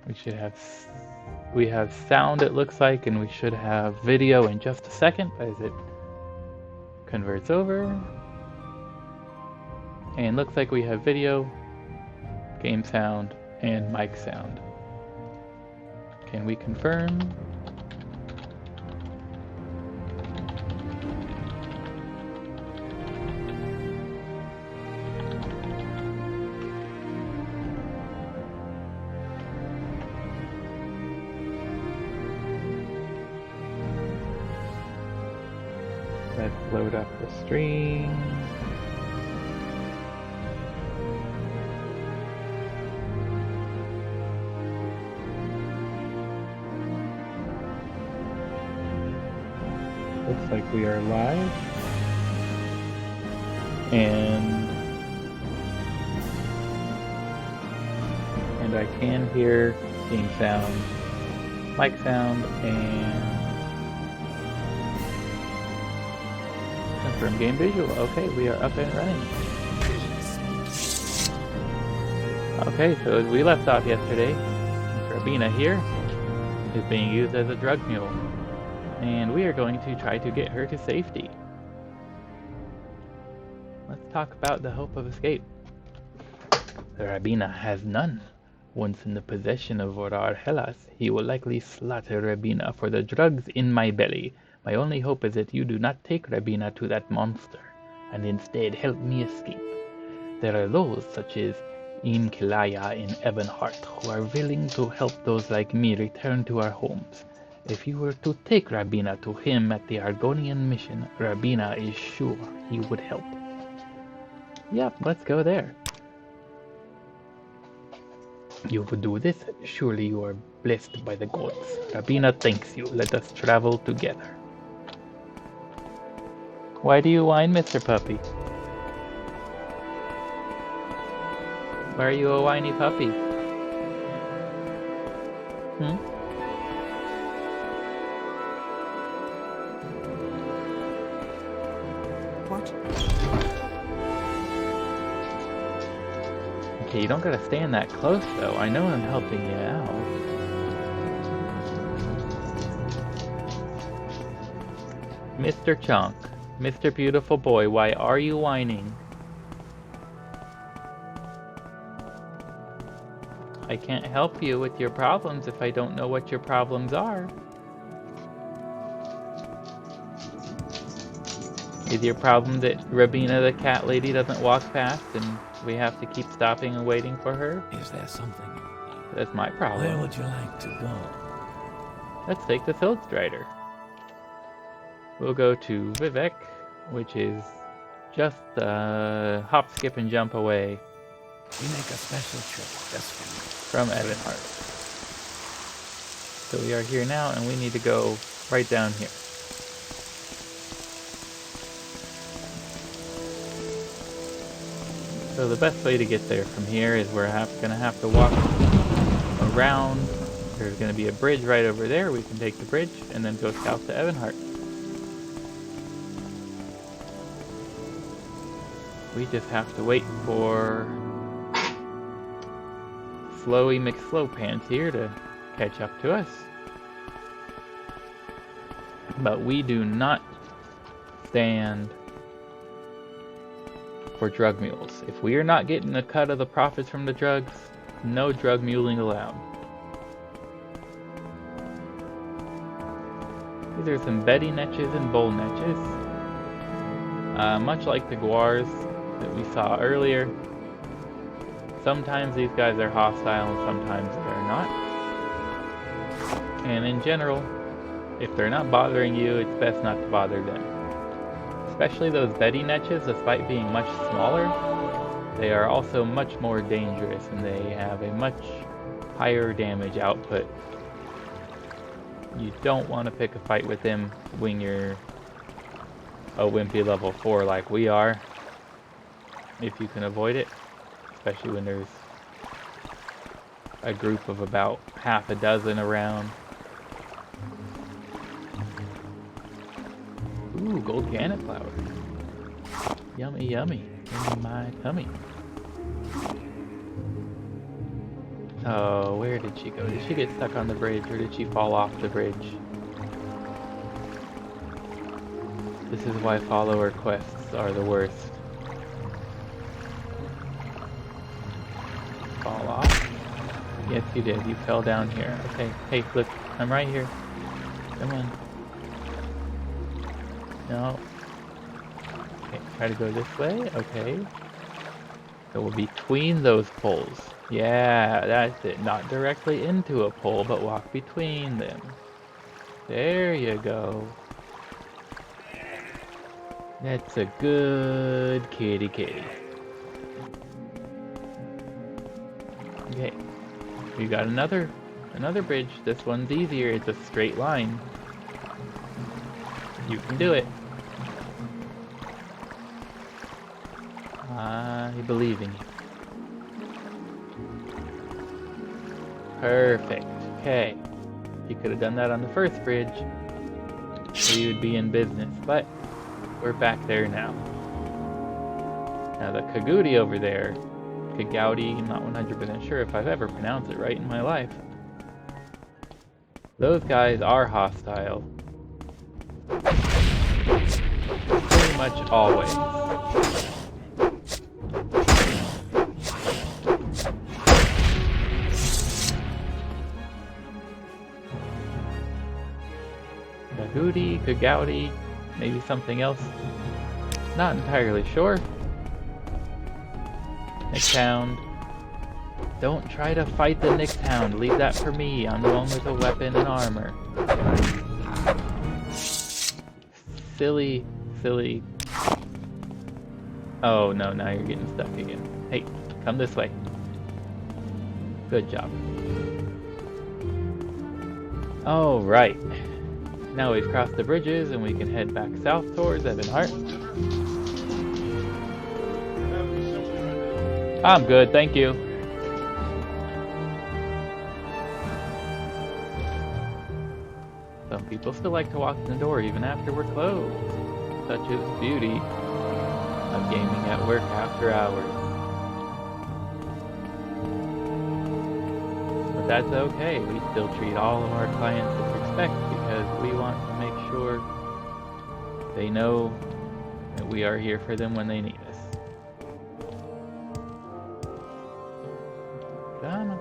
We have sound, it looks like, and we should have video in just a second as it converts over. And looks like we have video, game sound, and mic sound. Can we confirm? Let's load up the stream. Looks like we are live. And I can hear game sound, mic sound, and confirm game visual. Okay, we are up and running. Okay, so as we left off yesterday, Miss Rabina here is being used as a drug mule. And we are going to try to get her to safety. Let's talk about the hope of escape. Rabina has none. Once in the possession of Vorar Hellas, he will likely slaughter Rabina for the drugs in my belly. My only hope is that you do not take Rabina to that monster, and instead help me escape. There are those, such as Imkilaya in Ebonheart, who are willing to help those like me return to our homes. If you were to take Rabina to him at the Argonian mission, Rabina is sure he would help. Yep, let's go there. You would do this? Surely you are blessed by the gods. Rabina thanks you. Let us travel together. Why do you whine, Mr. Puppy? Why are you a whiny puppy? What? Okay, you don't gotta stand that close though. I know I'm helping you out. Mr. Chunk, Mr. Beautiful Boy, why are you whining? I can't help you with your problems if I don't know what your problems are. Is your problem that Rabina the cat lady doesn't walk past and we have to keep stopping and waiting for her? Is there something? That's my problem. Where would you like to go? Let's take the Field Strider. We'll go to Vivek, which is just hop, skip, and jump away. We make a special trip just from Ebonheart. So we are here now, and we need to go right down here. So the best way to get there from here is we're going to have to walk around. There's going to be a bridge right over there. We can take the bridge and then go south to Ebonheart. We just have to wait for Slowy McSlowpants here to catch up to us. But we do not stand for drug mules. If we are not getting a cut of the profits from the drugs, no drug muling allowed. These are some Betty Netches and Bull Netches. Much like the Guars that we saw earlier, sometimes these guys are hostile and sometimes they're not. And in general, if they're not bothering you, it's best not to bother them. Especially those Betty Netches, despite being much smaller, they are also much more dangerous and they have a much higher damage output. You don't want to pick a fight with them when you're a wimpy level 4 like we are, if you can avoid it, especially when there's a group of about half a dozen around. Ooh, gold gannet flower. Yummy, yummy. In my tummy. Oh, where did she go? Did she get stuck on the bridge or did she fall off the bridge? This is why follower quests are the worst. Fall off? Yes, you did. You fell down here. Okay. Hey, look. I'm right here. Come on. No. Okay, try to go this way. Okay. So between those poles. Yeah, that's it. Not directly into a pole, but walk between them. There you go. That's a good kitty kitty. Okay. We got another bridge. This one's easier. It's a straight line. You can do it. I believe in you. Perfect. Okay. You could have done that on the first bridge. We would be in business, but we're back there now. Now the Kagouti over there, Kagouti, I'm not 100% sure if I've ever pronounced it right in my life. Those guys are hostile. Pretty much always. Kagouti, maybe something else. Not entirely sure. Nixhound. Don't try to fight the Nixhound. Leave that for me. I'm the one with a weapon and armor. Silly. Oh no, now you're getting stuck again. Hey, come this way. Good job. Alright. Now we've crossed the bridges and we can head back south towards Ebonheart. I'm good, thank you. Some people still like to walk in the door even after we're closed. Such is the beauty of gaming at work after hours. But that's okay, we still treat all of our clients with respect because we want to make sure they know that we are here for them when they need us. Come on.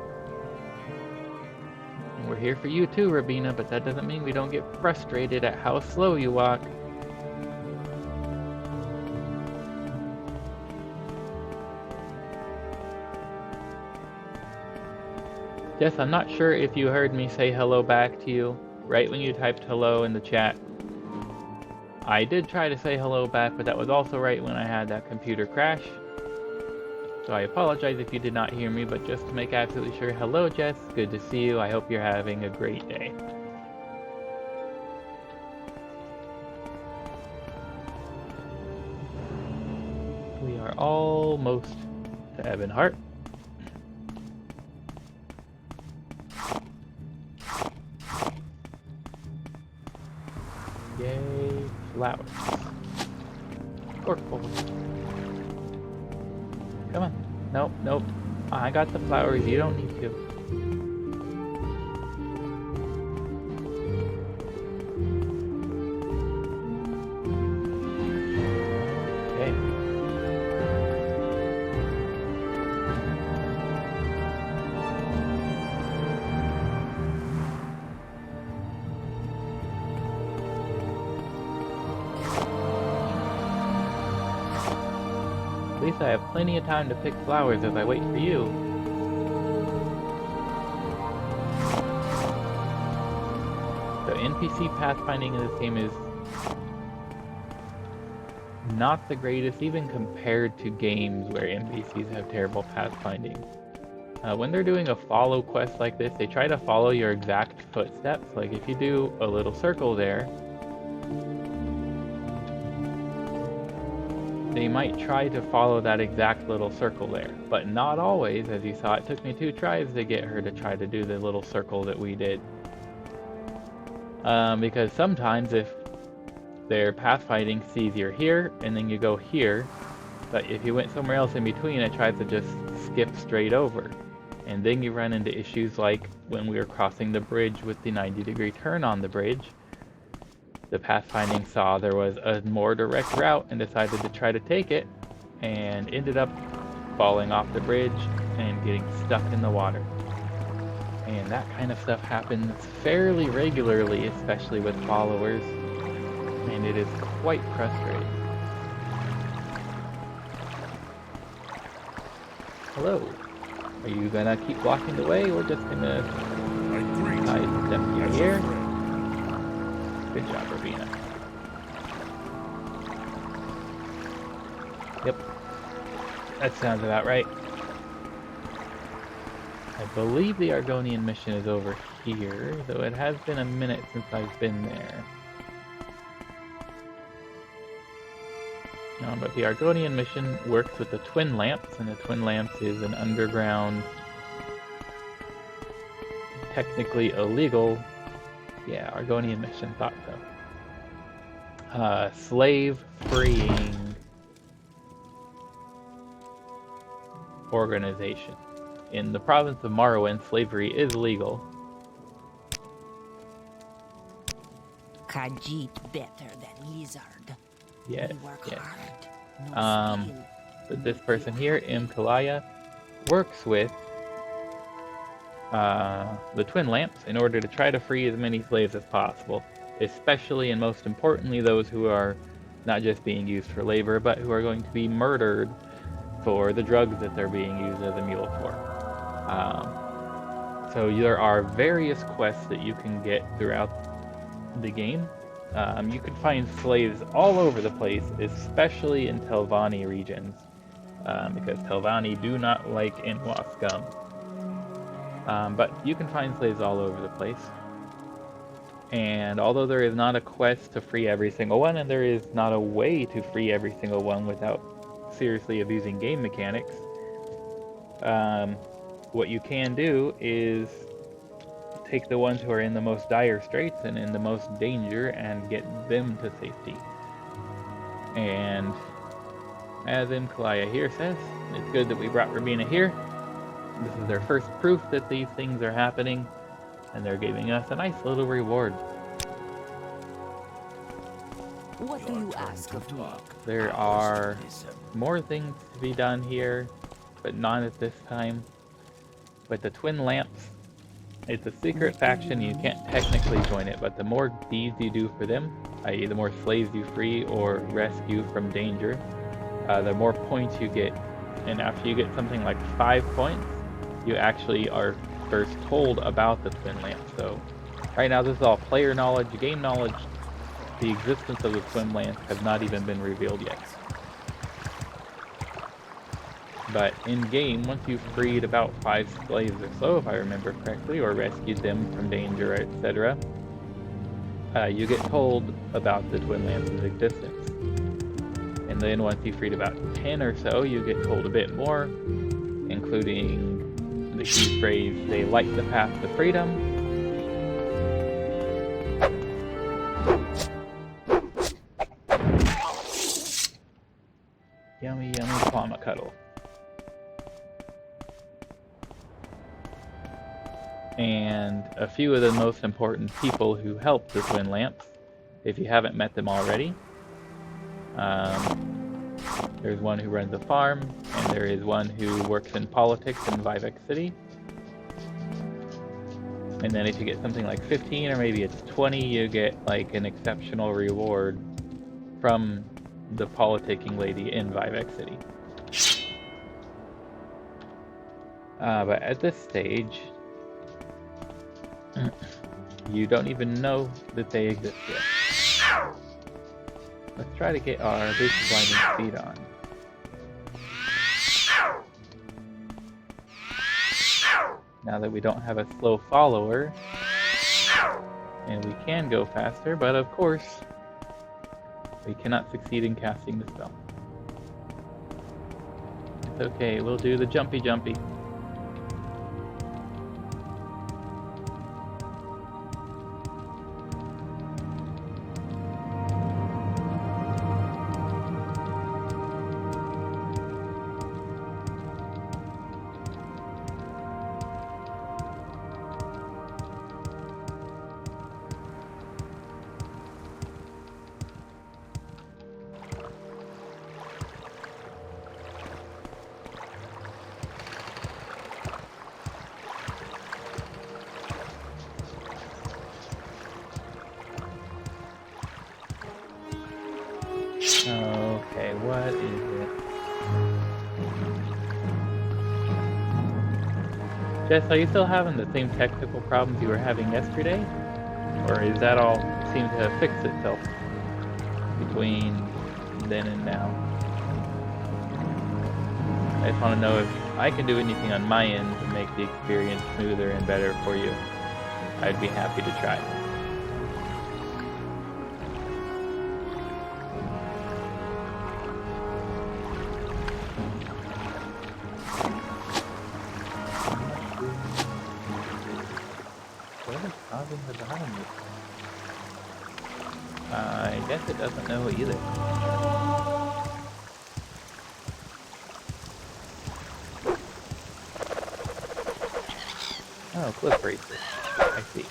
And we're here for you too, Rabina, but that doesn't mean we don't get frustrated at how slow you walk. Jess, I'm not sure if you heard me say hello back to you right when you typed hello in the chat. I did try to say hello back, but that was also right when I had that computer crash. So I apologize if you did not hear me, but just to make absolutely sure, hello Jess, good to see you. I hope you're having a great day. We are almost to Ebonheart. Yay, flowers. Forkful. Come on. Nope. I got the flowers, you don't need to. Okay. At least I have plenty of time to pick flowers as I wait for you. So NPC pathfinding in this game is not the greatest, even compared to games where NPCs have terrible pathfinding. When they're doing a follow quest like this, they try to follow your exact footsteps. Like if you do a little circle there, they might try to follow that exact little circle there, but not always. As you saw, it took me 2 tries to get her to try to do the little circle that we did. Because sometimes if their pathfinding sees you're here, and then you go here, but if you went somewhere else in between, it tries to just skip straight over. And then you run into issues like when we were crossing the bridge with the 90-degree turn on the bridge. The pathfinding saw there was a more direct route and decided to try to take it, and ended up falling off the bridge and getting stuck in the water. And that kind of stuff happens fairly regularly, especially with followers, and it is quite frustrating. Hello. Are you gonna keep blocking the way, or just gonna step you here? Good job, Ravina. Yep. That sounds about right. I believe the Argonian mission is over here, though it has been a minute since I've been there. But the Argonian mission works with the Twin Lamps, and the Twin Lamps is an underground, technically illegal, yeah, Argonian mission, thought so. Slave-freeing organization. In the province of Morrowind, slavery is legal. Khajiit better than lizard. Yes, We work yes. hard. No skill. But this person here, Kalaya, works with the Twin Lamps in order to try to free as many slaves as possible, especially and most importantly those who are not just being used for labor, but who are going to be murdered for the drugs that they're being used as a mule for. So there are various quests that you can get throughout the game. You can find slaves all over the place, especially in Telvanni regions, because Telvanni do not like Inwa scum. But you can find slaves all over the place. And although there is not a quest to free every single one, and there is not a way to free every single one without seriously abusing game mechanics, what you can do is take the ones who are in the most dire straits and in the most danger and get them to safety. And as Kalaya here says, it's good that we brought Rabina here. This is their first proof that these things are happening, and they're giving us a nice little reward. What do you ask of me? There are more things to be done here, but not at this time. With the Twin Lamps, it's a secret faction, you can't technically join it, but the more deeds you do for them, i.e. the more slaves you free or rescue from danger, the more points you get. And after you get something like 5 points, you actually are first told about the Twin Lamps. So right now this is all player knowledge, game knowledge. The existence of the Twin Lamps has not even been revealed yet. But in-game, once you've freed about 5 slaves or so, if I remember correctly, or rescued them from danger, etc., you get told about the Twin Lamps' existence. And then once you've freed about 10 or so, you get told a bit more, including the key phrase, "They light the path to freedom." Yummy, yummy llama cuddle. And a few of the most important people who help the Twin Lamps, if you haven't met them already. There's one who runs a farm, and there is one who works in politics in Vivek City. And then if you get something like 15 or maybe it's 20, you get like an exceptional reward from the politicking lady in Vivek City. But at this stage, you don't even know that they exist yet. Let's try to get our basic blinding speed on. Now that we don't have a slow follower, and we can go faster, but of course, we cannot succeed in casting the spell. It's okay, we'll do the jumpy jumpy. Jess, are you still having the same technical problems you were having yesterday? Or is that all seemed to have fixed itself between then and now? I just want to know if I can do anything on my end to make the experience smoother and better for you. I'd be happy to try. What is causing the bottom? I guess it doesn't know either. Oh, cliff racer. I see.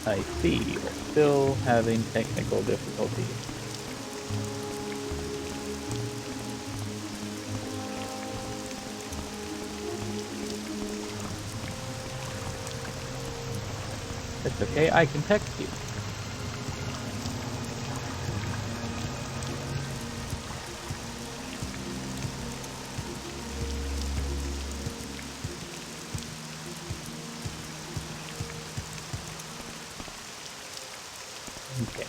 I see, we're still having technical difficulties. It's okay, I can text you. Okay.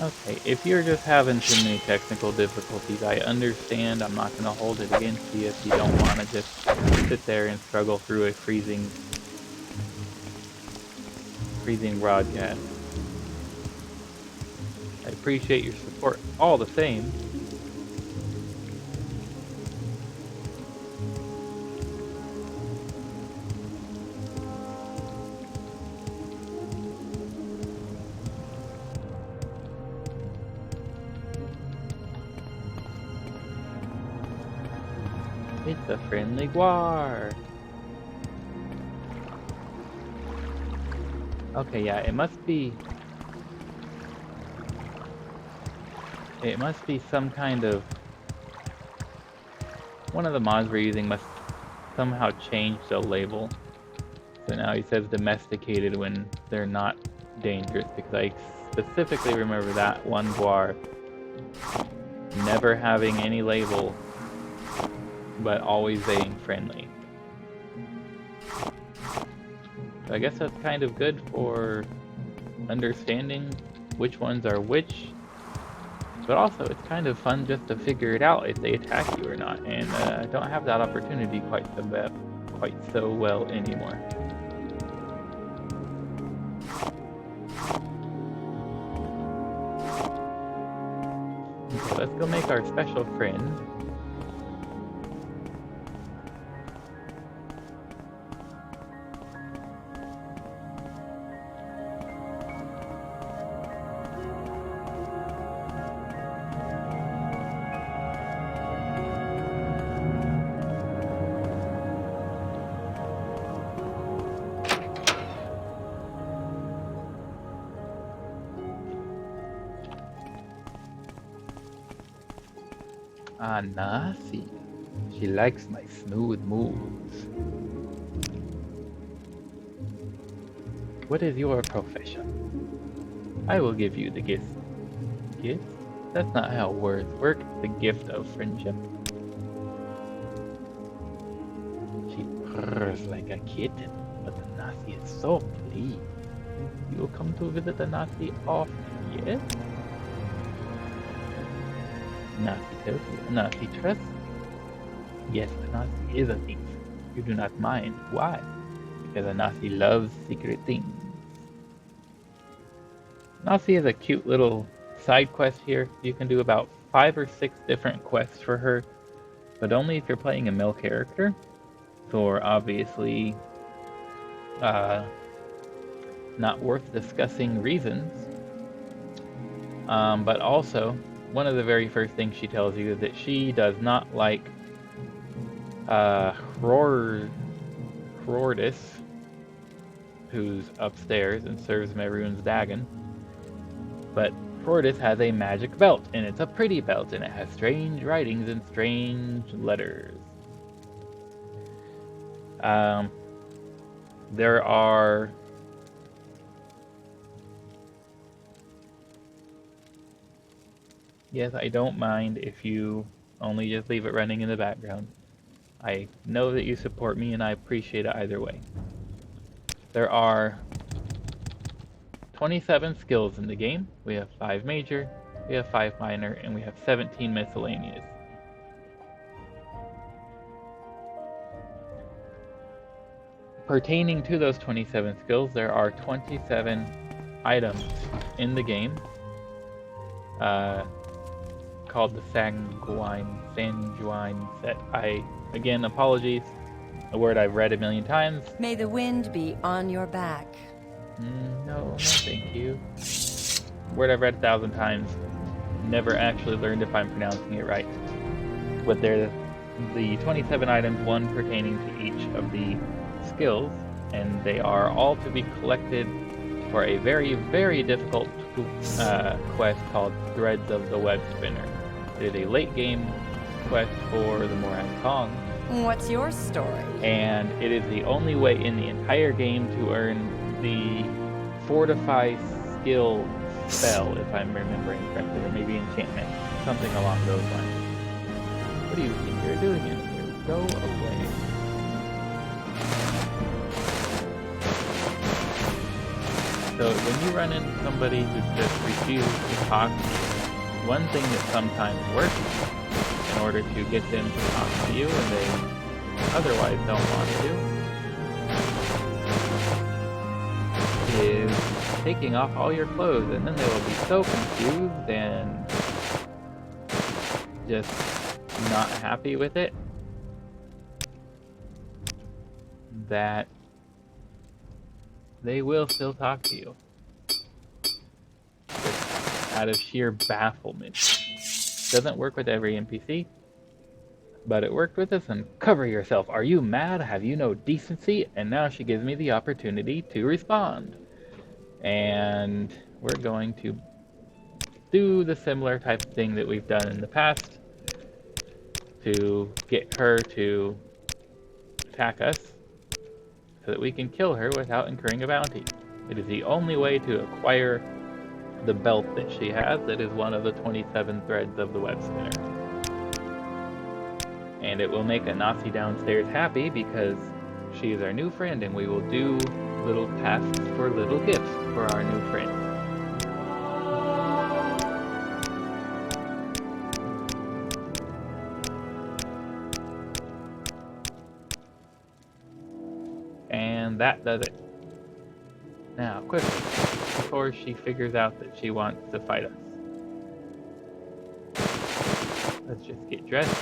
Okay, if you're just having too many technical difficulties, I understand. I'm not going to hold it against you if you don't want to just sit there and struggle through a freezing broadcast. I appreciate your support all the same. It's a friendly guar. Okay, yeah, it must be some kind of... One of the mods we're using must somehow change the label. So now he says domesticated when they're not dangerous, because I specifically remember that one guar never having any label, but always saying friendly. So I guess that's kind of good for understanding which ones are which, but also it's kind of fun just to figure it out if they attack you or not, and I don't have that opportunity quite so well anymore. Okay, let's go make our special friend. Ah, Nasi. She likes my smooth moves. What is your profession? I will give you the gift. Gift? That's not how words work. The gift of friendship. She purrs like a kitten, but the Nasi is so pleased. You will come to visit the Nasi often, yes? Nasi tells you, Nasi trusts you. Yes, the Nasi is a thief. You do not mind. Why? Because a Nasi loves secret things. Nasi is a cute little side quest here. You can do about 5 or 6 different quests for her, but only if you're playing a male character, for obviously not worth discussing reasons. But also, one of the very first things she tells you is that she does not like Hrordis, who's upstairs and serves Mehrunes Dagon, but Purists has a magic belt, and it's a pretty belt, and it has strange writings and strange letters. There are yes, I don't mind if you only just leave it running in the background. I know that you support me, and I appreciate it either way. There are 27 skills in the game. We have 5 major, we have 5 minor, and we have 17 miscellaneous. Pertaining to those 27 skills, there are 27 items in the game called the Sanguine set. Again, apologies, a word I've read a million times. May the wind be on your back. No, thank you. Word I've read 1,000 times, never actually learned if I'm pronouncing it right. But they're the 27 items, one pertaining to each of the skills, and they are all to be collected for a very, very difficult quest called Threads of the Web Spinner. It is a late game quest for the Morrowind Kong. What's your story? And it is the only way in the entire game to earn the Fortify skill spell, if I'm remembering correctly, or maybe enchantment, something along those lines. What do you think you're doing in here? Go away. So when you run into somebody who just refuses to talk to you, one thing that sometimes works in order to get them to talk to you and they otherwise don't want to, is taking off all your clothes, and then they will be so confused and just not happy with it that they will still talk to you. Just out of sheer bafflement. Doesn't work with every NPC, but it worked with us. And cover yourself. Are you mad? Have you no decency? And now she gives me the opportunity to respond. And we're going to do the similar type of thing that we've done in the past to get her to attack us so that we can kill her without incurring a bounty. It is the only way to acquire the belt that she has. That is one of the 27 threads of the web spinner. And it will make a Nazi downstairs happy because she is our new friend, and we will do little tasks for little gifts for our new friend. And that does it. Now, quickly, before she figures out that she wants to fight us. Let's just get dressed.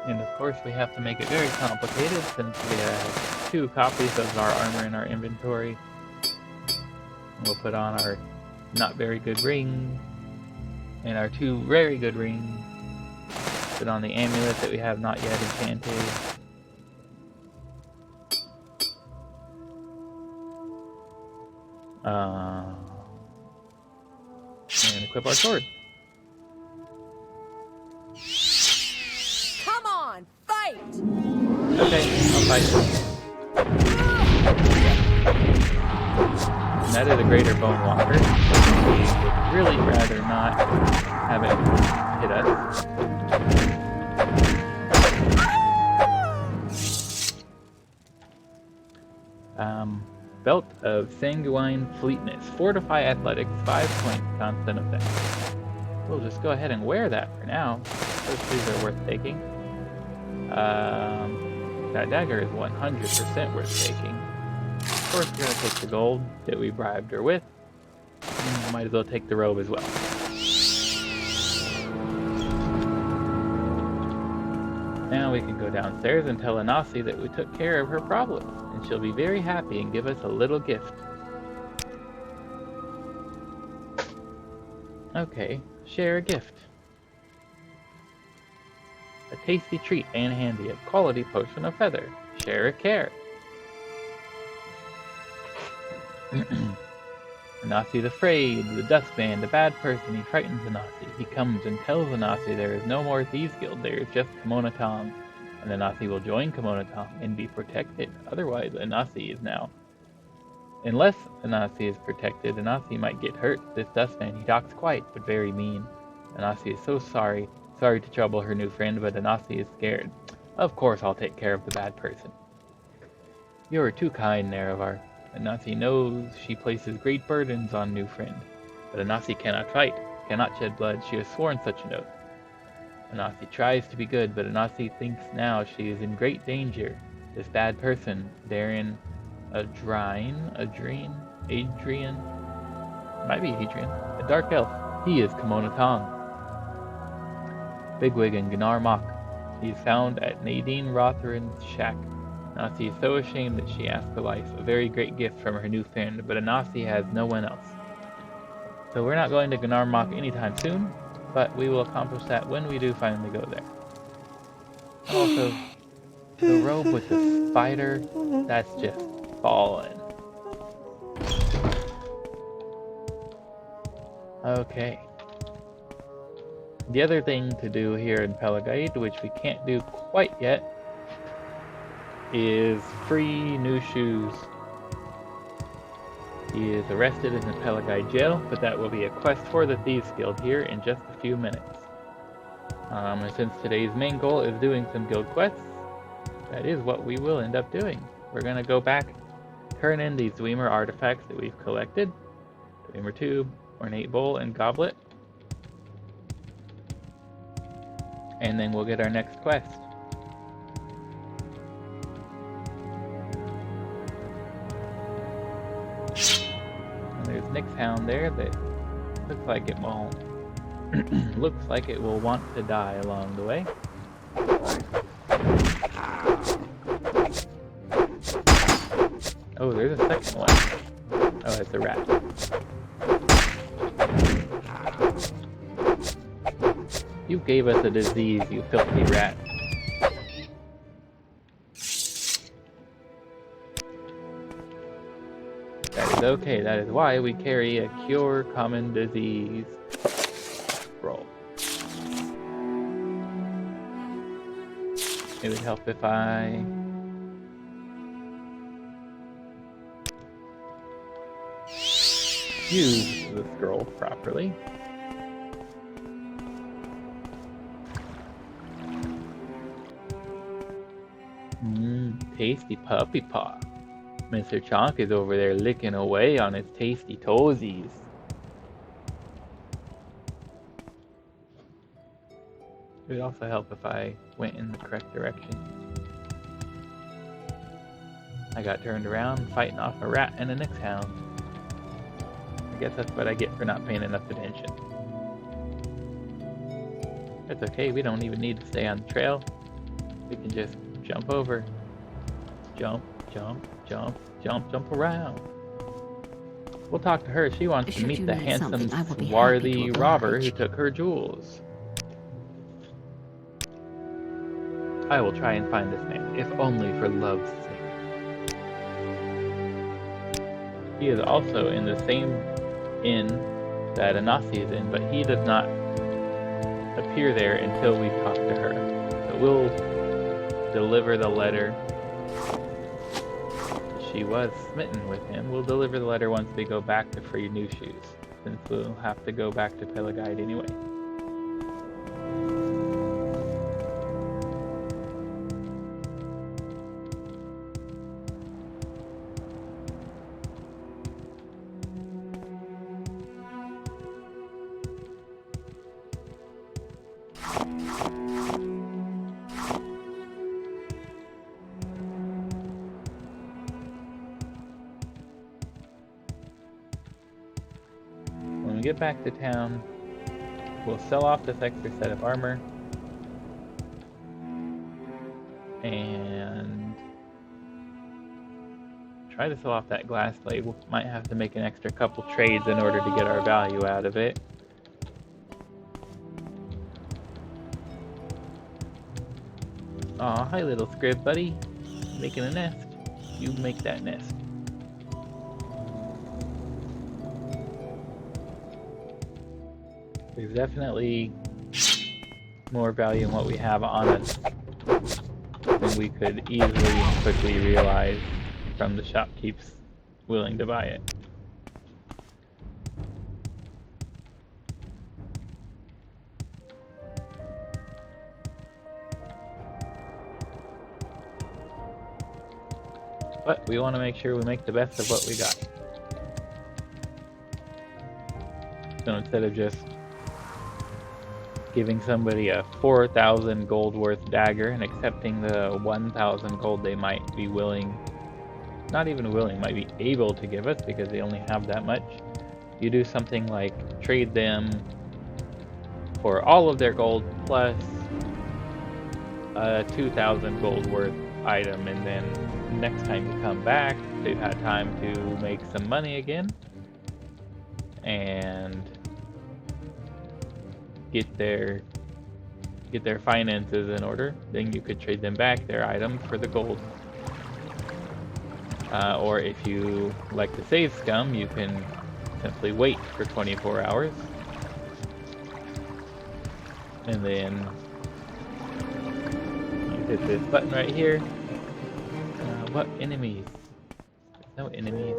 And of course we have to make it very complicated since we have 2 copies of our armor in our inventory. And we'll put on our not very good ring and our 2 very good rings. Put on the amulet that we have not yet enchanted. And equip our sword. Come on, fight! Okay, I'll fight. And that is a greater bone walker. We would really rather not have it hit us. Belt of Sanguine Fleetness. Fortify Athletics, 5 points constant effect. We'll just go ahead and wear that for now. Those shoes are worth taking. That dagger is 100% worth taking. Of course, we're going to take the gold that we bribed her with. Might as well take the robe as well. Now we can go downstairs and tell Anasi that we took care of her problems, and she'll be very happy and give us a little gift. Okay, share a gift. A tasty treat and handy, a quality potion of feather. Share a care. Anasi's afraid. The dustman, the bad person, he frightens Anasi. He comes and tells Anasi there is no more Thieves Guild, there is just Kimona Tom. And Anasi will join Kimona Tom and be protected. Otherwise, Anasi is now. Unless Anasi is protected, Anasi might get hurt. This dustman, he talks quiet, but very mean. Anasi is so sorry. Sorry to trouble her new friend, but Anasi is scared. Of course I'll take care of the bad person. You are too kind, Nerevar. Anasi knows she places great burdens on new friend. But Anasi cannot fight, cannot shed blood. She has sworn such an oath. Anasi tries to be good, but Anasi thinks now she is in great danger. This bad person, Adrian, might be Adrian, a dark elf. He is Kimona Tong. Bigwig and Gunnar Mock. He is found at Nadine Rotherin's shack. Anasi is so ashamed that she asks for life, a very great gift from her new friend, but Anasi has no one else. So we're not going to Gunnar Mock anytime soon, but we will accomplish that when we do finally go there. Also, the robe with the spider, that's just fallen. Okay. The other thing to do here in Pelagite, which we can't do quite yet, is free new shoes. He is arrested in the Pelagite jail, but that will be a quest for the Thieves Guild here in just a few minutes. And since today's main goal is doing some guild quests, that is what we will end up doing. We're going to go back, turn in these Dwemer artifacts that we've collected. Dwemer Tube, Ornate Bowl, and Goblet. And then we'll get our next quest. And there's Nick's Hound there that looks like it won't. Looks like it will want to die along the way. Oh, there's a second one. Oh, it's a rat. You gave us a disease, you filthy rat. That is okay, that is why we carry a Cure Common Disease scroll. It would help if I... use the scroll properly. Tasty puppy paw. Mr. Chonk is over there licking away on his tasty toesies. It would also help if I went in the correct direction. I got turned around fighting off a rat and a Nyx Hound. I guess that's what I get for not paying enough attention. That's okay, we don't even need to stay on the trail. We can just jump over. Jump, jump, jump, jump, jump around. We'll talk to her. She wants to meet the handsome, swarthy robber who took her jewels. I will try and find this man, if only for love's sake. He is also in the same inn that Anasi is in, but he does not appear there until we talk to her. So we'll deliver the letter. She was smitten with him. We'll deliver the letter once we go back to free new shoes, since we'll have to go back to Pelagite anyway. When we get back to town, we'll sell off this extra set of armor and try to sell off that glass blade. We might have to make an extra couple trades in order to get our value out of it. Aw, hi little scrib buddy. Making a nest. You make that nest. There's definitely more value in what we have on us than we could easily and quickly realize from the shopkeep's willing to buy it. But we want to make sure we make the best of what we got. So instead of just giving somebody a 4,000 gold worth dagger and accepting the 1,000 gold they might be willing, not even willing, might be able to give us because they only have that much, you do something like trade them for all of their gold plus a 2,000 gold worth item, and then next time you come back, they've had time to make some money again and get their finances in order. Then you could trade them back their items for the gold. Or if you like to save scum, you can simply wait for 24 hours and then you hit this button right here. What enemies? There's no enemies.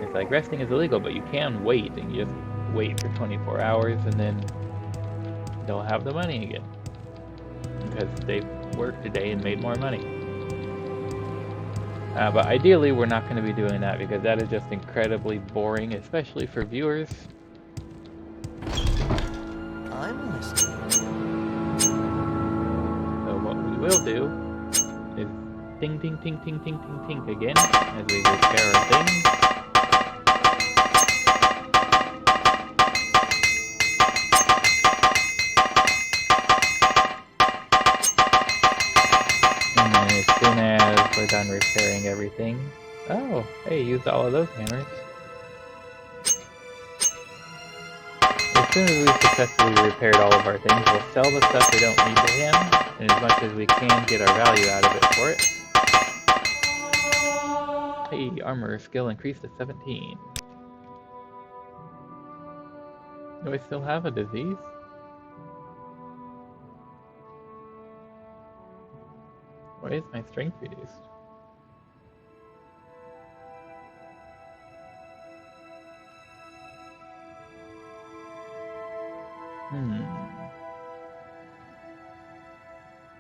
It's like resting is illegal, but you can wait, and you just wait for 24 hours and then they'll have the money again because they've worked today and made more money. But ideally we're not going to be doing that because that is just incredibly boring, especially for viewers. I'm listening. So what we will do is ting ting ting ting ting ting ting again as we repair our things. And then as soon as we're done repairing everything... Oh, hey, used all of those hammers. As soon as we've successfully repaired all of our things, we'll sell the stuff we don't need to him, and as much as we can get our value out of it for it. Hey, armor skill increased to 17. Do I still have a disease? Why is my strength reduced?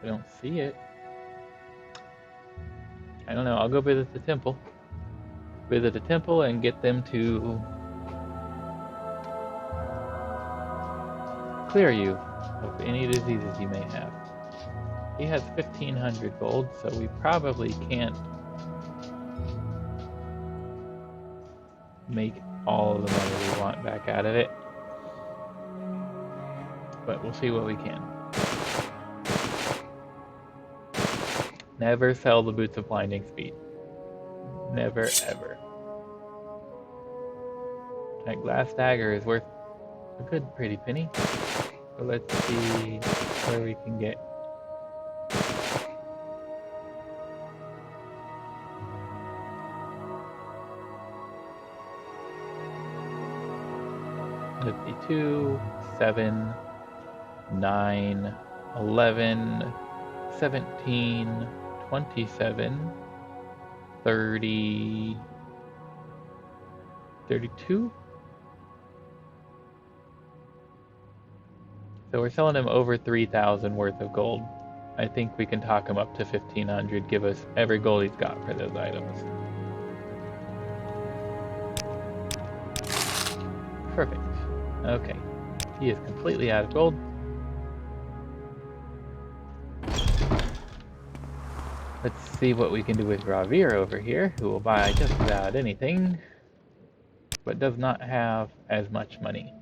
I don't see it. I don't know, I'll go visit the temple. Visit the temple and get them to clear you of any diseases you may have. He has 1,500 gold, so we probably can't make all of the money we want back out of it. But we'll see what we can. Never sell the boots of blinding speed. Never ever. That glass dagger is worth a good pretty penny. So let's see where we can get. Let's see, 2, 7, 9, 11, 17, 27, 30, 32? So we're selling him over 3,000 worth of gold. I think we can talk him up to 1,500, give us every gold he's got for those items. Perfect. Okay. He is completely out of gold. Let's see what we can do with Ravir over here, who will buy just about anything, but does not have as much money.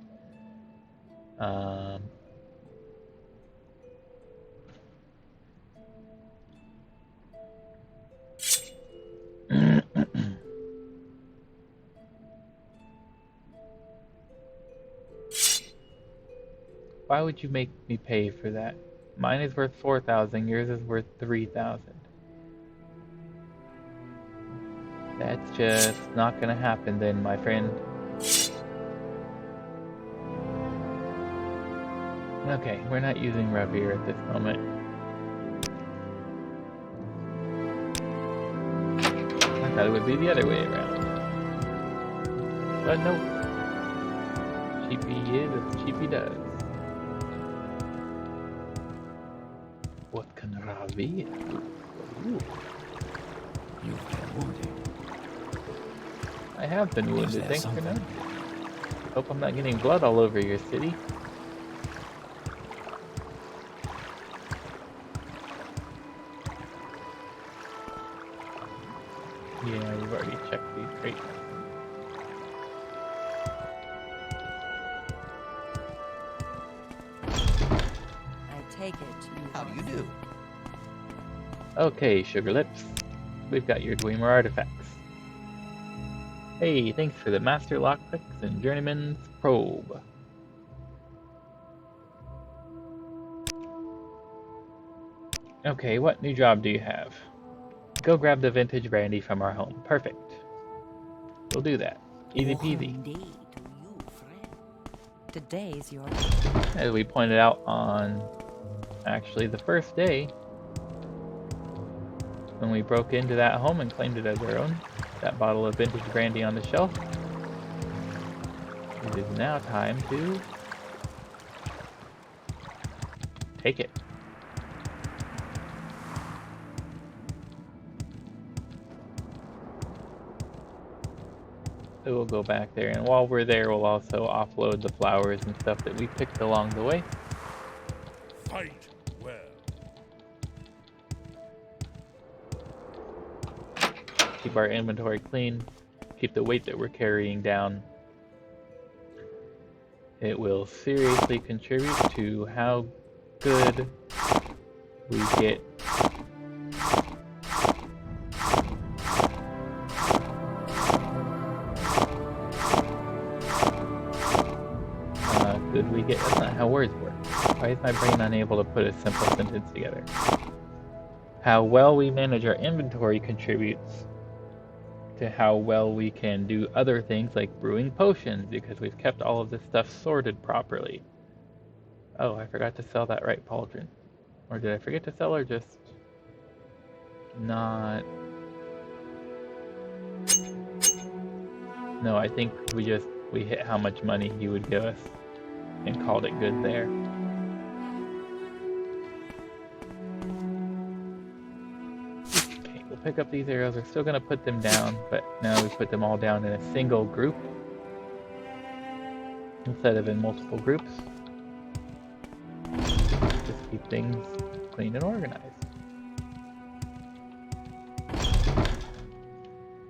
Why would you make me pay for that? Mine is worth 4,000, yours is worth 3,000. That's just not gonna happen then, my friend. Okay, we're not using Revere at this moment. I thought it would be the other way around. But nope. Cheapy is as cheapy does. What can Revere do for you? You've been wounded. I have been wounded, thanks for noticing. Hope I'm not getting blood all over your city. Yeah, we've already checked these crates. I take it you How do you do? Okay, Sugar Lips. We've got your Dwemer artifacts. Hey, thanks for the Master Lockpicks and Journeyman's Probe. Okay, what new job do you have? Go grab the vintage brandy from our home. Perfect. We'll do that. Easy peasy. Indeed to you, friend. Today's your As we pointed out on actually the first day, when we broke into that home and claimed it as our own, that bottle of vintage brandy on the shelf. It is now time to take it. So we'll go back there, and while we're there, we'll also offload the flowers and stuff that we picked along the way. Fight well. Keep our inventory clean, keep the weight that we're carrying down. It will seriously contribute to how good we get that's not how words work. Why is my brain unable to put a simple sentence together? How well we manage our inventory contributes to how well we can do other things like brewing potions, because we've kept all of this stuff sorted properly. Oh, I forgot to sell that right pauldron. Or did I forget to sell, or just not? No, I think we hit how much money he would give us and called it good there. Okay, we'll pick up these arrows. We're still going to put them down, but now we put them all down in a single group instead of in multiple groups. Just keep things clean and organized.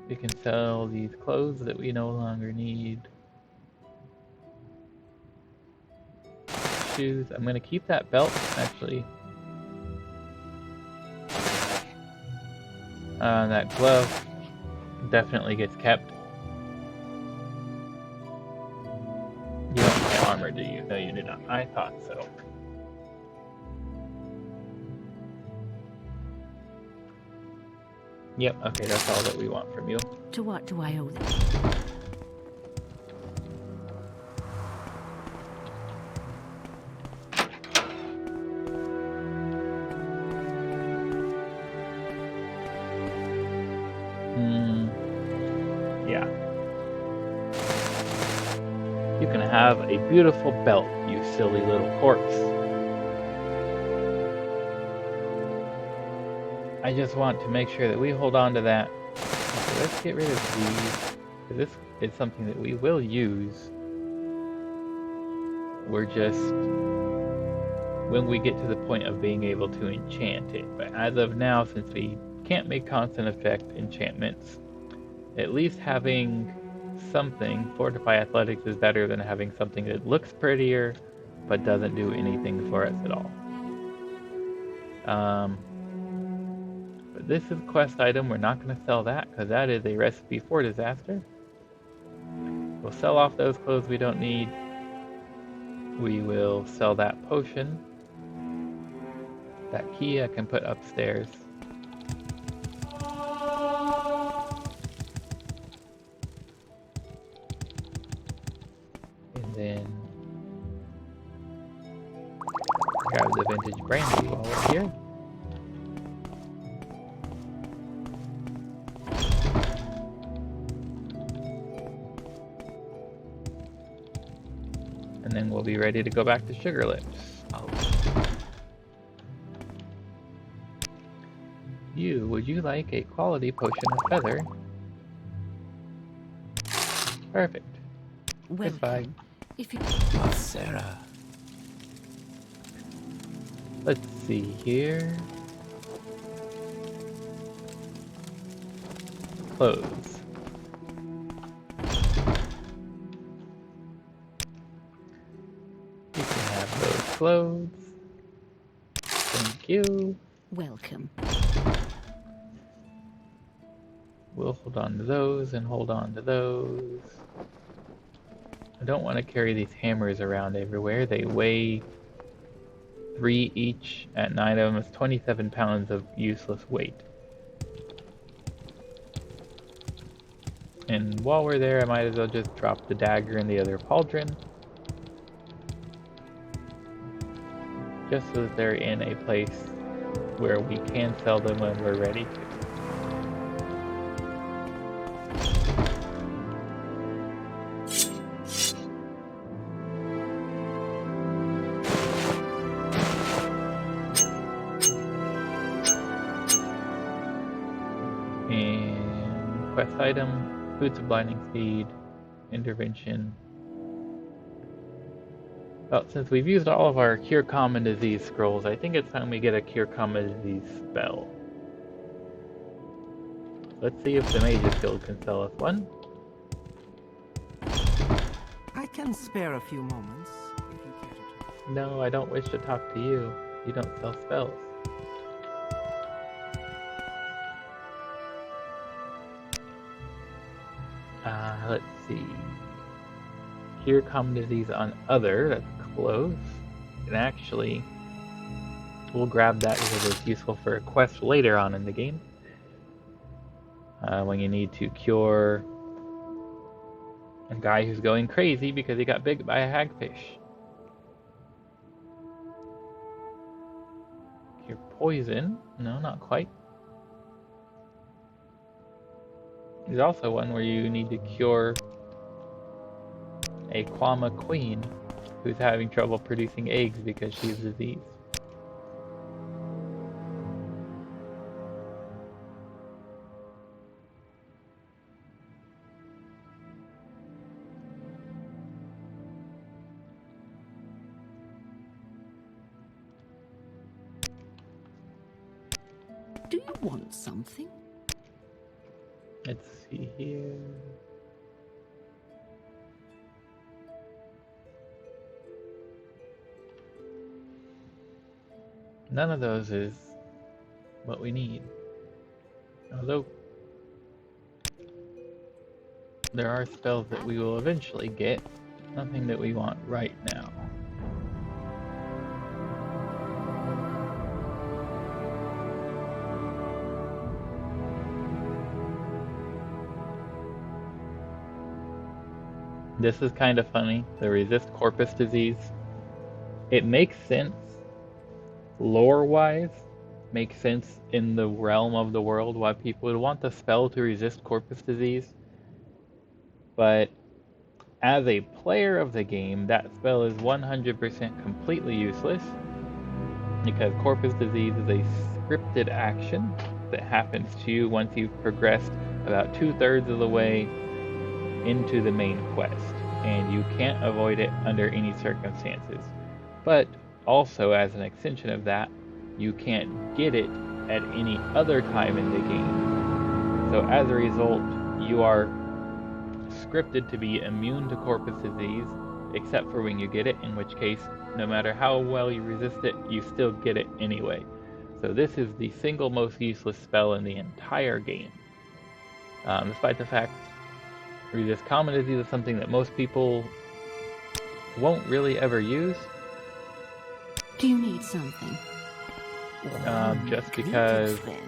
We can sell these clothes that we no longer need. Shoes. I'm going to keep that belt, actually. That glove definitely gets kept. You don't have armor, do you? No, you do not. I thought so. Yep, okay, that's all that we want from you. To what do I owe this? Yeah. You can have a beautiful belt, you silly little corpse. I just want to make sure that we hold on to that. So let's get rid of these. This is something that we will use. We're just... when we get to the point of being able to enchant it. But as of now, since we can't make constant effect enchantments, at least having something, Fortify Athletics, is better than having something that looks prettier but doesn't do anything for us at all. But this is a quest item. We're not going to sell that because that is a recipe for disaster. We'll sell off those clothes we don't need. We will sell that potion. That key I can put upstairs. And then grab the vintage brandy while we're here. And then we'll be ready to go back to Sugar Lips. Would you like a quality potion of feather? Perfect. Goodbye. If you Sarah. Let's see here. Clothes. You can have those clothes. Thank you. welcome. We'll hold on to those and hold on to those. I don't want to carry these hammers around everywhere. They weigh 3 each at 9 of them. It's 27 pounds of useless weight. And while we're there, I might as well just drop the dagger in the other pauldron. Just so that they're in a place where we can sell them when we're ready to. And quest item, Boots of Blinding Speed, Intervention. Well, since we've used all of our Cure Common Disease scrolls, I think it's time we get a Cure Common Disease spell. Let's see if the Mages Guild can sell us one. I can spare a few moments, if you care to talk. No, I don't wish to talk to you. You don't sell spells. Let's see. Cure Common Disease on Other, that's close. And actually, we'll grab that because it's useful for a quest later on in the game. When you need to cure a guy who's going crazy because he got bit by a hagfish. Cure poison? No, not quite. There's also one where you need to cure a Kwama queen who's having trouble producing eggs because she's diseased. Do you want something? Let's see here. None of those is what we need. Although there are spells that we will eventually get, nothing that we want right now. This is kind of funny, the resist corpus disease. It makes sense, lore-wise, makes sense in the realm of the world why people would want the spell to resist corpus disease. But as a player of the game, that spell is 100% completely useless because corpus disease is a scripted action that happens to you once you've progressed about 2/3 of the way into the main quest, and you can't avoid it under any circumstances. But also, as an extension of that, you can't get it at any other time in the game. So as a result, you are scripted to be immune to corpus disease, except for when you get it, in which case, no matter how well you resist it, you still get it anyway. So this is the single most useless spell in the entire game. Despite the fact resist common disease is something that most people won't really ever use. Do you need something? just because Greetings,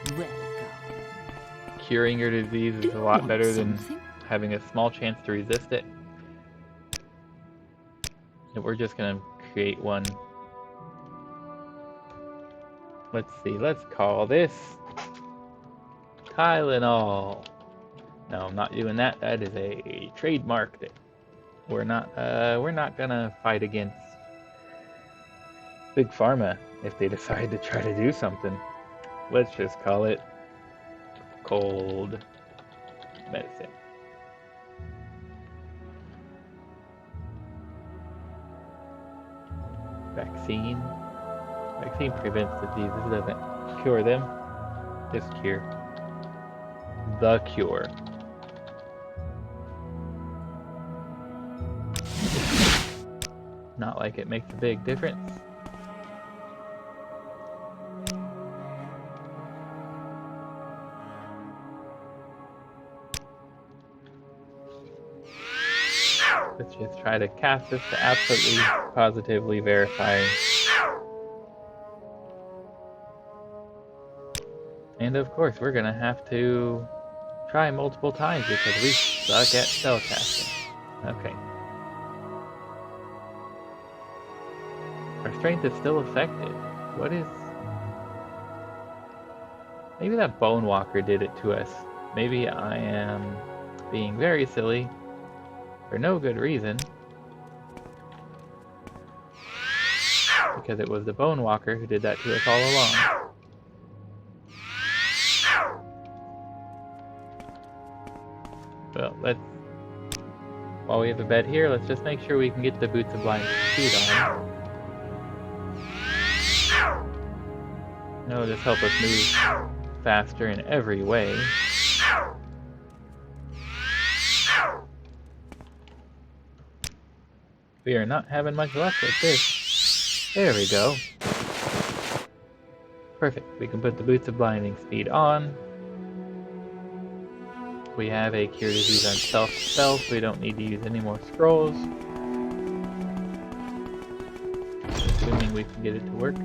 friend. Welcome. curing your disease Do is a you lot want better than something? having a small chance to resist it. And we're just gonna create one. Let's see, let's call this Tylenol. No, I'm not doing that. That is a trademark that we're not gonna fight against Big Pharma if they decide to try to do something. Let's just call it cold medicine. Vaccine. Vaccine prevents diseases, doesn't cure them. Just cure. The cure. Not like it makes a big difference. Let's just try to cast this to absolutely, positively verify. And of course, we're gonna have to try multiple times because we suck at spell casting. Okay. Our strength is still affected. What is... Maybe that Bone Walker did it to us. Maybe I am being very silly for no good reason. Because it was the Bone Walker who did that to us all along. Well, while we have a bed here, let's just make sure we can get the Boots of Blind Speed on. That'll just help us move faster in every way. We are not having much luck with this. There we go. Perfect. We can put the Boots of Blinding Speed on. We have a Cure Disease on Stealth spell, so we don't need to use any more scrolls. Assuming we can get it to work.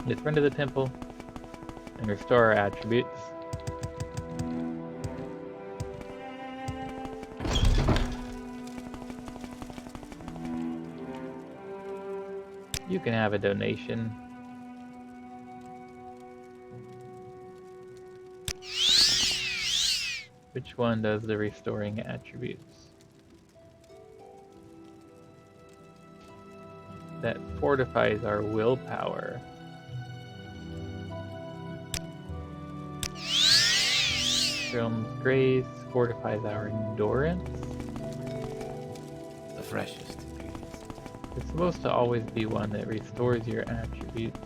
Let's run to the temple and restore our attributes. You can have a donation. Which one does the restoring attributes? That fortifies our willpower. Realm's Grace fortifies our endurance. The freshest ingredients. It's supposed to always be one that restores your attributes.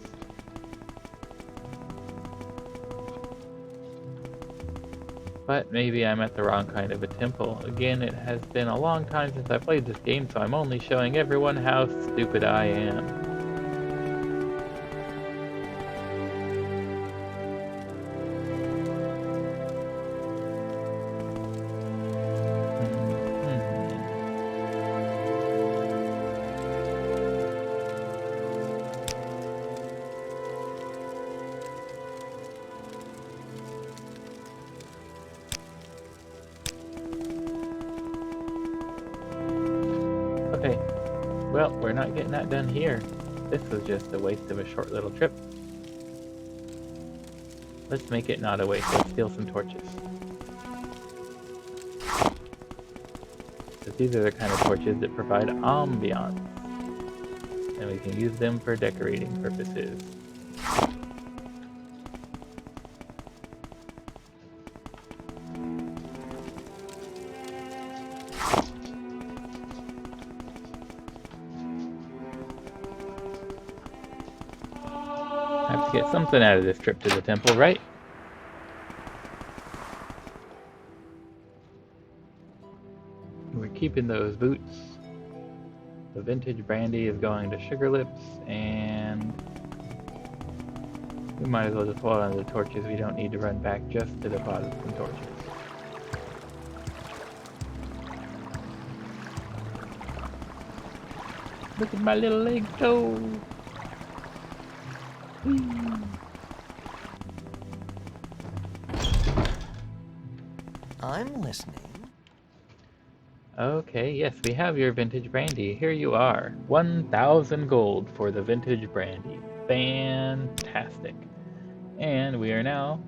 But maybe I'm at the wrong kind of a temple. Again, it has been a long time since I played this game, so I'm only showing everyone how stupid I am. Okay, well, we're not getting that done here. This was just a waste of a short little trip. Let's make it not a waste. Let's steal some torches. Because these are the kind of torches that provide ambiance. And we can use them for decorating purposes. Have to get something out of this trip to the temple, right? We're keeping those boots. The vintage brandy is going to Sugar Lips, and we might as well just hold on to the torches. We don't need to run back just to deposit some torches. Look at my little leg toe! I'm listening. Okay, yes, we have your vintage brandy. Here you are. 1,000 gold for the vintage brandy. Fantastic. And we are now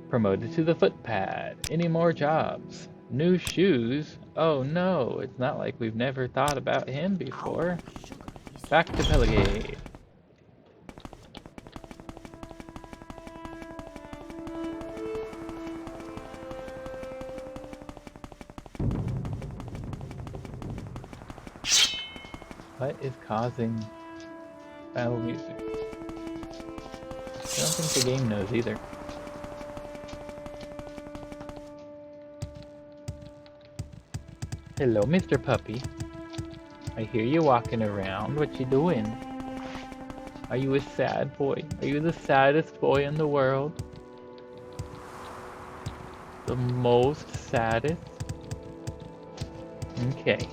promoted to the footpad. Any more jobs? New shoes? Oh no, it's not like we've never thought about him before. Back to Pelagade. What is causing battle music? I don't think the game knows either. Hello, Mr. Puppy. I hear you walking around. What you doing? Are you a sad boy? Are you the saddest boy in the world? The most saddest? Okay.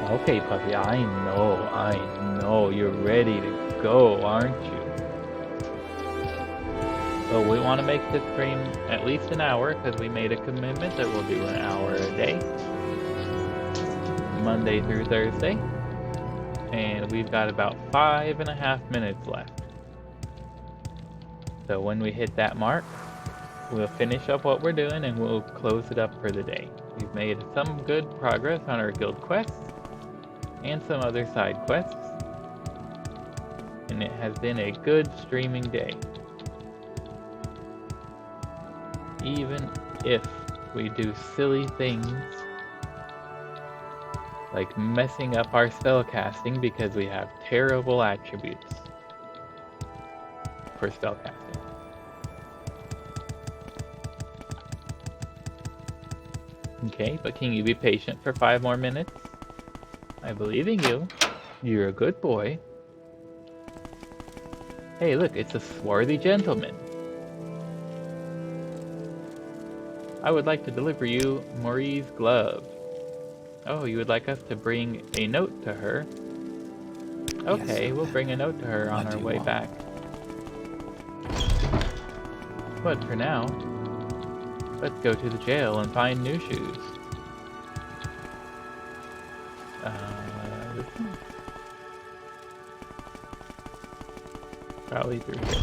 Okay, puppy, I know, you're ready to go, aren't you? So we want to make this stream at least an hour, because we made a commitment that we'll do an hour a day. Monday through Thursday. And we've got about 5.5 minutes left. So when we hit that mark, we'll finish up what we're doing and we'll close it up for the day. We've made some good progress on our guild quests. And some other side quests, and it has been a good streaming day. Even if we do silly things like messing up our spellcasting because we have terrible attributes for spellcasting. Okay, but can you be patient for 5 more minutes? I believe in you. You're a good boy. Hey, look, it's a swarthy gentleman. I would like to deliver you Maurie's glove. Oh, you would like us to bring a note to her? Okay, yes, we'll bring a note to her on our way back. But for now, let's go to the jail and find new shoes. Probably through here.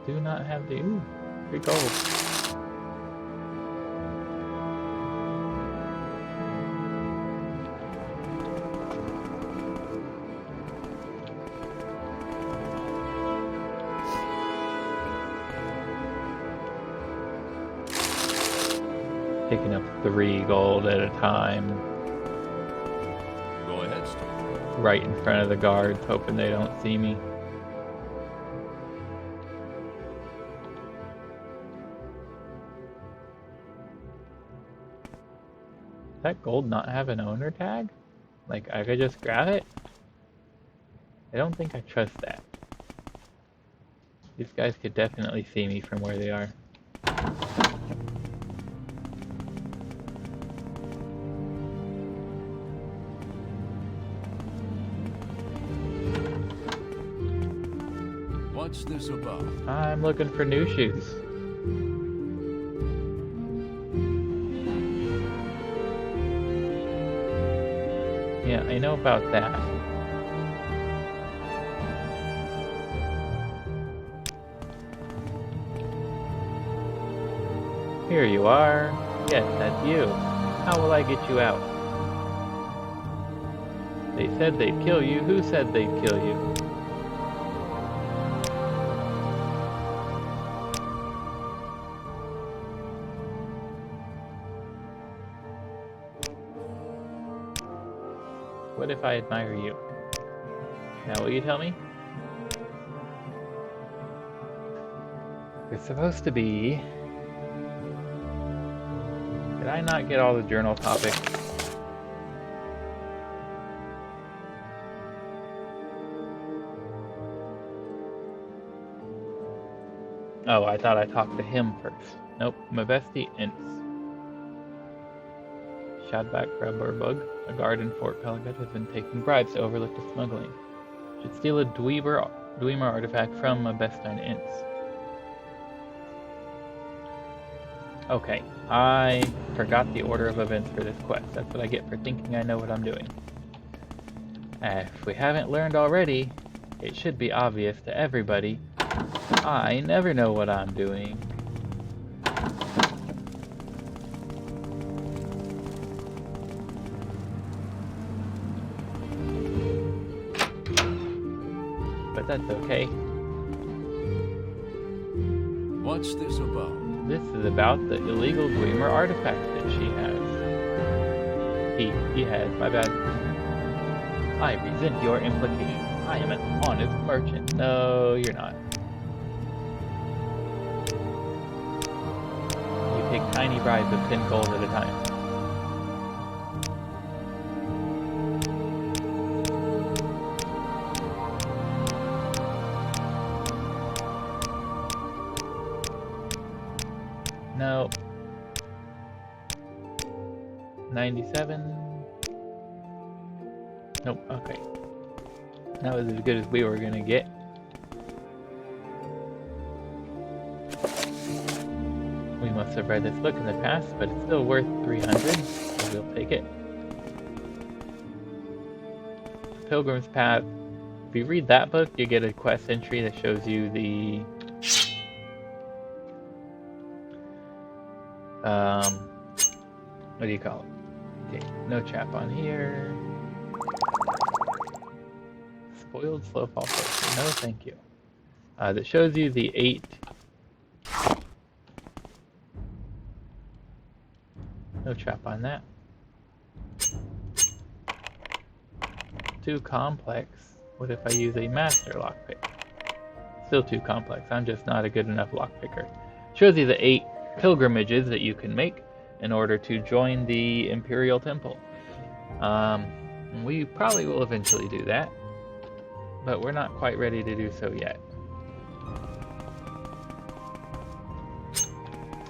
Do not have the... Ooh, 3 gold. Picking up 3 gold at a time. Go ahead, Steve. Right in front of the guards, hoping they don't see me. Does that gold not have an owner tag? Like, I could just grab it? I don't think I trust that. These guys could definitely see me from where they are. What's this about? I'm looking for new shoes. Yeah, I know about that. Here you are. Yes, that's you. How will I get you out? They said they'd kill you. Who said they'd kill you? What if I admire you? Now will you tell me? You're supposed to be... Did I not get all the journal topics? Oh, I thought I talked to him first. Nope, my bestie Ince. Shadback Grubberbug, a guard in Fort Pelagat, has been taking bribes to overlook the smuggling. Should steal a Dweemer artifact from Mabestine Ince. Okay, I forgot the order of events for this quest. That's what I get for thinking I know what I'm doing. If we haven't learned already, it should be obvious to everybody. I never know what I'm doing. But that's okay. What's this about? This is about the illegal Dweemer artifact that she has. He has, my bad. I resent your implication. I am an honest merchant. No, you're not. You take tiny bribes of 10 gold at a time. No. 97. Nope, okay. That was as good as we were gonna get. We must have read this book in the past, but it's still worth 300, so we'll take it. Pilgrim's Path. If you read that book, you get a quest entry that shows you the what do you call it? Okay, no chap on here. Spoiled Slowfall Potion. No, thank you. That shows you the 8. No trap on that. Too complex. What if I use a master lockpick? Still too complex. I'm just not a good enough lockpicker. Shows you the 8 pilgrimages that you can make in order to join the Imperial Temple. We probably will eventually do that, but we're not quite ready to do so yet.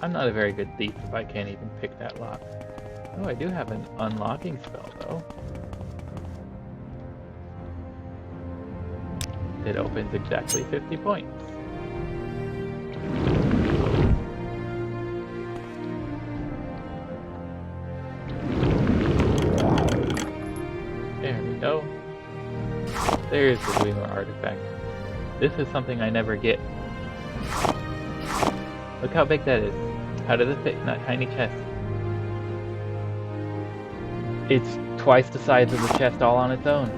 I'm not a very good thief if I can't even pick that lock. Oh, I do have an unlocking spell though. It opens exactly 50 points. There we go. There's the Dweemer artifact. This is something I never get. Look how big that is. How does it fit in that tiny chest? It's twice the size of the chest all on its own.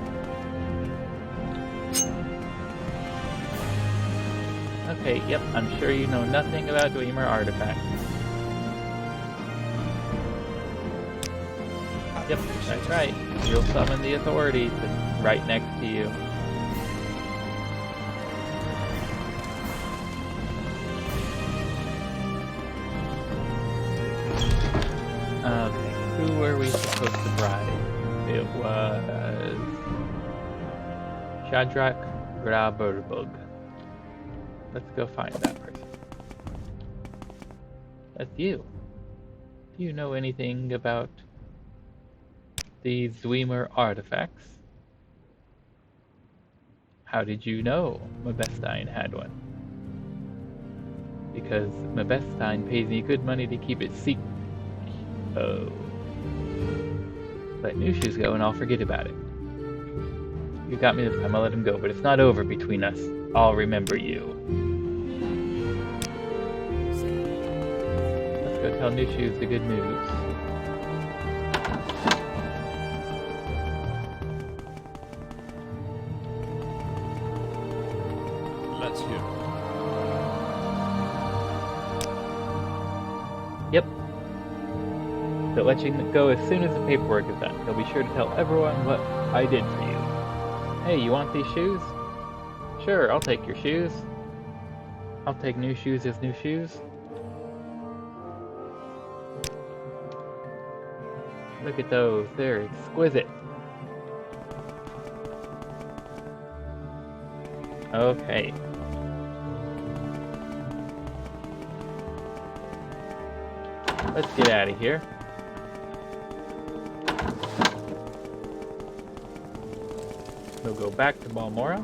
Okay, yep, I'm sure you know nothing about Dweemer artifacts. Yep, that's right. You'll summon the authorities. It's right next to you. Okay, who were we supposed to bribe? It was Dahrk Grubberbug. Let's go find that person. That's you. Do you know anything about these Dweemer artifacts? How did you know Mabestine had one? Because Mabestine pays me good money to keep it secret. Oh. Let New Shoes go and I'll forget about it. You got me this time, I'll let him go, but it's not over between us. I'll remember you. Let's go tell New Shoes the good news. Let's hear. Yep. They'll let you go as soon as the paperwork is done. They'll be sure to tell everyone what I did for you. Hey, you want these shoes? Sure, I'll take your shoes. I'll take New Shoes as New Shoes. Look at those, they're exquisite. Okay. Let's get out of here. We'll go back to Balmora.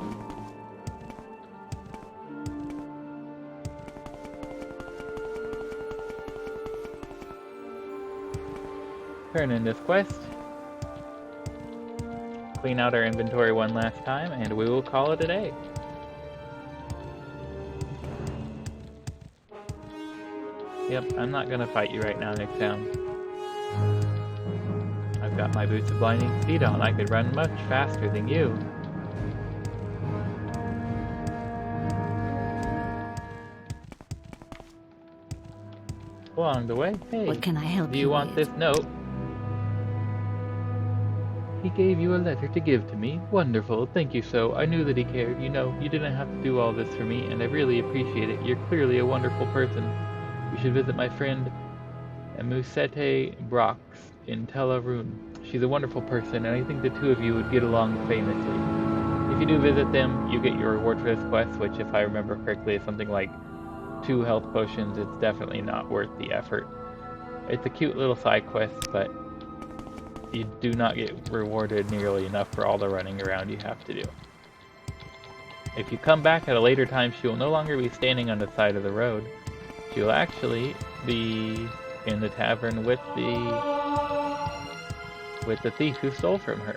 Turn in this quest. Clean out our inventory one last time, and we will call it a day. Yep, I'm not gonna fight you right now, Nicktown. I've got my boots of blinding speed on. I could run much faster than you. Along the way, hey, What can I help do you you want with? this note? He gave you a letter to give to me. Wonderful, thank you so. I knew that he cared. You know, you didn't have to do all this for me, and I really appreciate it. You're clearly a wonderful person. You should visit my friend Musette Brox in Telarun. She's a wonderful person, and I think the two of you would get along famously. If you do visit them, you get your reward for this quest, which, if I remember correctly, is something like 2 health potions. It's definitely not worth the effort. It's a cute little side quest, but you do not get rewarded nearly enough for all the running around you have to do. If you come back at a later time, she will no longer be standing on the side of the road. She will actually be in the tavern with the thief who stole from her.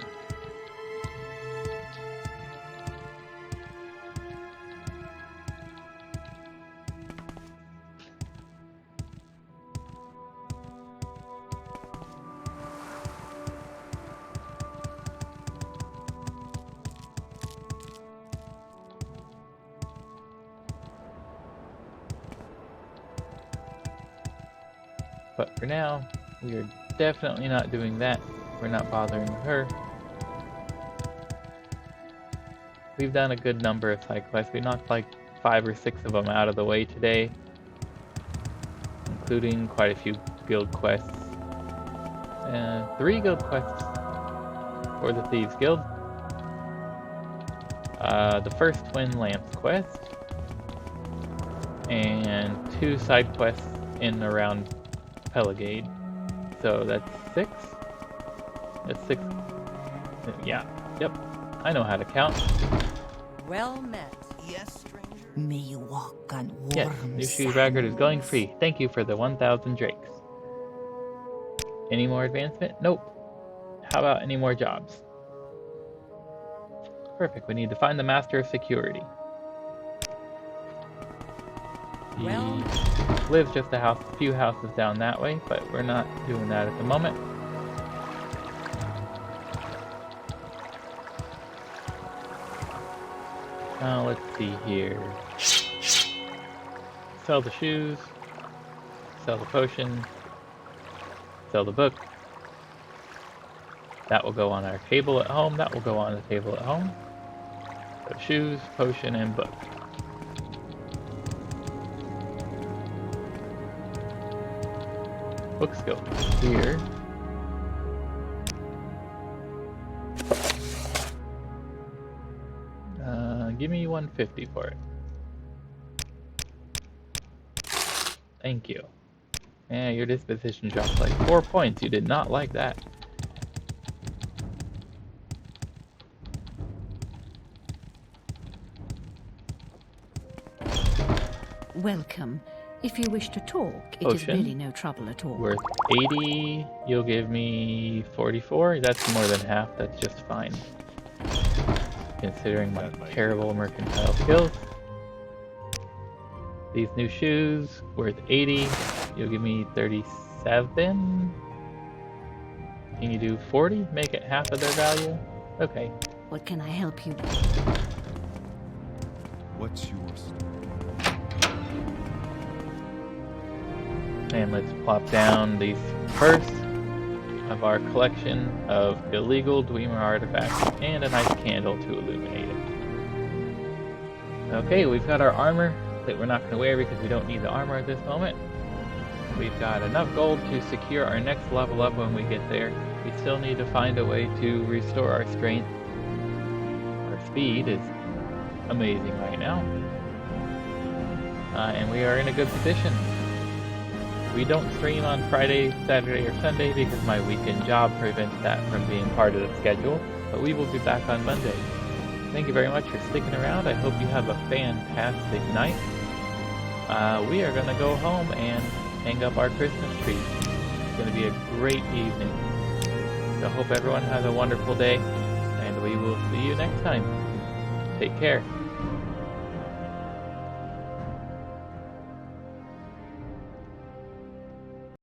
But for now, we are definitely not doing that. We're not bothering her. We've done a good number of side quests. We knocked like 5 or 6 of them out of the way today, including quite a few guild quests. 3 guild quests for the Thieves Guild. The first Twin Lamps quest, and 2 side quests in and around Pelagade. So that's 6? That's 6. Yeah, yep. I know how to count. Well met. Yes, stranger. May you walk on warm Yes, New Shoes Record is going free. Thank you for the 1,000 drakes. Any more advancement? Nope. How about any more jobs? Perfect, we need to find the Master of Security. He Well, lives just a few houses down that way, but we're not doing that at the moment. Let's see here. Sell the shoes, sell the potion, sell the book. That will go on our table at home, that will go on the table at home. So shoes, potion, and book. Book skill here. Give me 150 for it. Thank you. Yeah, your disposition dropped like 4 points. You did not like that. Welcome. If you wish to talk, it is Potion. really no trouble at all. Worth 80. You'll give me 44. That's more than half. That's just fine, considering my terrible mercantile skills. These new shoes, worth 80. You'll give me 37. Can you do 40? Make it half of their value? Okay. What can I help you? What's yours? And let's plop down the first of our collection of illegal Dwemer artifacts and a nice candle to illuminate it. Okay, we've got our armor that we're not going to wear because we don't need the armor at this moment. We've got enough gold to secure our next level up when we get there. We still need to find a way to restore our strength. Our speed is amazing right now. And we are in a good position. We don't stream on Friday, Saturday, or Sunday because my weekend job prevents that from being part of the schedule, but we will be back on Monday. Thank you very much for sticking around. I hope you have a fantastic night. We are going to go home and hang up our Christmas tree. It's going to be a great evening. So I hope everyone has a wonderful day, and we will see you next time. Take care.